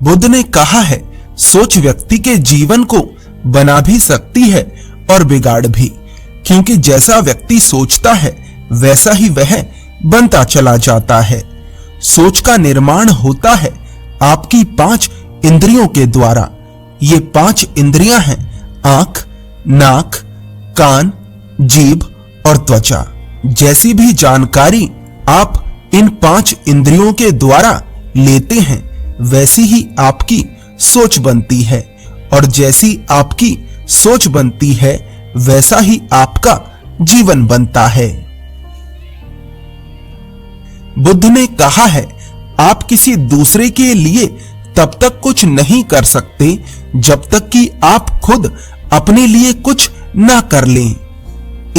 बुद्ध ने कहा है, सोच व्यक्ति के जीवन को बना भी सकती है और बिगाड़ भी, क्योंकि जैसा व्यक्ति सोचता है वैसा ही वह बनता चला जाता है। सोच का निर्माण होता है आपकी 5 इंद्रियों के द्वारा। ये 5 इंद्रियां हैं आंख, नाक, कान, जीभ और त्वचा। जैसी भी जानकारी आप इन 5 इंद्रियों के द्वारा लेते हैं वैसी ही आपकी सोच बनती है, और जैसी आपकी सोच बनती है वैसा ही आपका जीवन बनता है। बुद्ध ने कहा है, आप किसी दूसरे के लिए तब तक कुछ नहीं कर सकते जब तक कि आप खुद अपने लिए कुछ ना कर लें।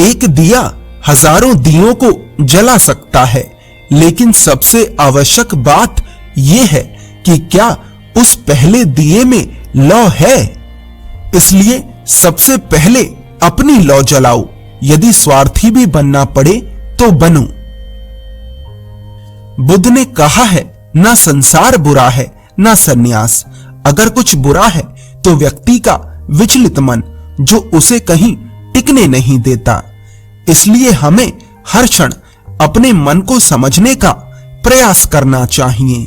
एक दिया हजारों दियों को जला सकता है, लेकिन सबसे आवश्यक बात यह है कि क्या उस पहले दिए में लौ है। इसलिए सबसे पहले अपनी लौ जलाओ। यदि स्वार्थी भी बनना पड़े तो बनो। बुद्ध ने कहा है, ना संसार बुरा है ना सन्यास। अगर कुछ बुरा है तो व्यक्ति का विचलित मन, जो उसे कहीं टिकने नहीं देता। इसलिए हमें हर क्षण अपने मन को समझने का प्रयास करना चाहिए।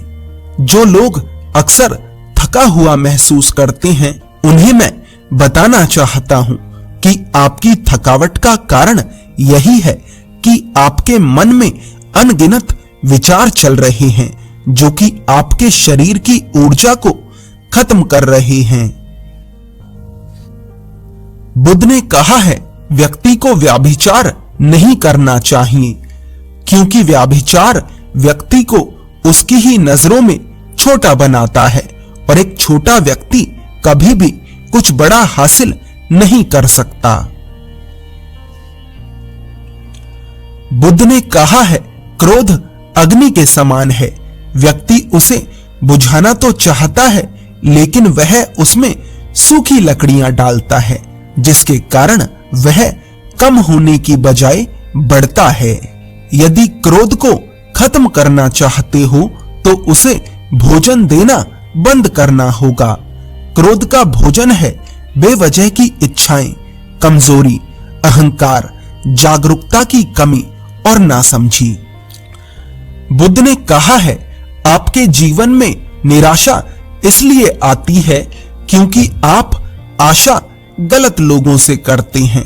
जो लोग अक्सर थका हुआ महसूस करते हैं, उन्हें मैं बताना चाहता हूं कि आपकी थकावट का कारण यही है कि आपके मन में अनगिनत विचार चल रहे हैं, जो कि आपके शरीर की ऊर्जा को खत्म कर रहे हैं। बुद्ध ने कहा है, व्यक्ति को व्यभिचार नहीं करना चाहिए, क्योंकि व्यभिचार व्यक्ति को उसकी ही नजरों में छोटा बनाता है, और एक छोटा व्यक्ति कभी भी कुछ बड़ा हासिल नहीं कर सकता। बुद्ध ने कहा है, क्रोध अग्नि के समान है। व्यक्ति उसे बुझाना तो चाहता है, लेकिन वह उसमें सूखी लकड़ियां डालता है, जिसके कारण वह कम होने की बजाय बढ़ता है। यदि क्रोध को खत्म करना चाहते हो तो उसे भोजन देना बंद करना होगा। क्रोध का भोजन है बेवजह की इच्छाएं, कमजोरी, अहंकार, जागरूकता की कमी और नासमझी। बुद्ध ने कहा है, आपके जीवन में निराशा इसलिए आती है क्योंकि आप आशा गलत लोगों से करते हैं।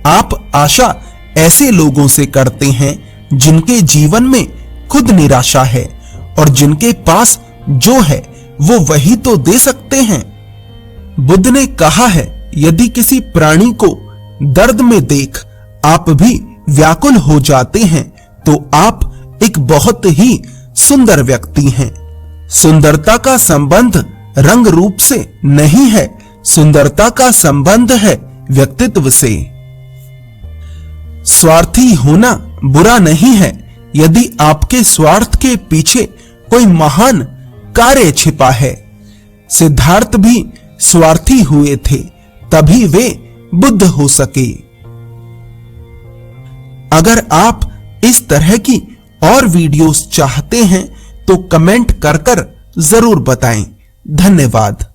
आप आशा ऐसे लोगों से करते हैं जिनके जीवन में खुद निराशा है, और जिनके पास जो है वो वही तो दे सकते हैं। बुद्ध ने कहा है, यदि किसी प्राणी को दर्द में देख आप भी व्याकुल हो जाते हैं तो आप एक बहुत ही सुंदर व्यक्ति हैं। सुंदरता का संबंध रंग रूप से नहीं है, सुंदरता का संबंध है व्यक्तित्व से। स्वार्थी होना बुरा नहीं है, यदि आपके स्वार्थ के पीछे कोई महान कार्य छिपा है। सिद्धार्थ भी स्वार्थी हुए थे, तभी वे बुद्ध हो सके। अगर आप इस तरह की और वीडियोस चाहते हैं तो कमेंट कर जरूर बताएं। धन्यवाद।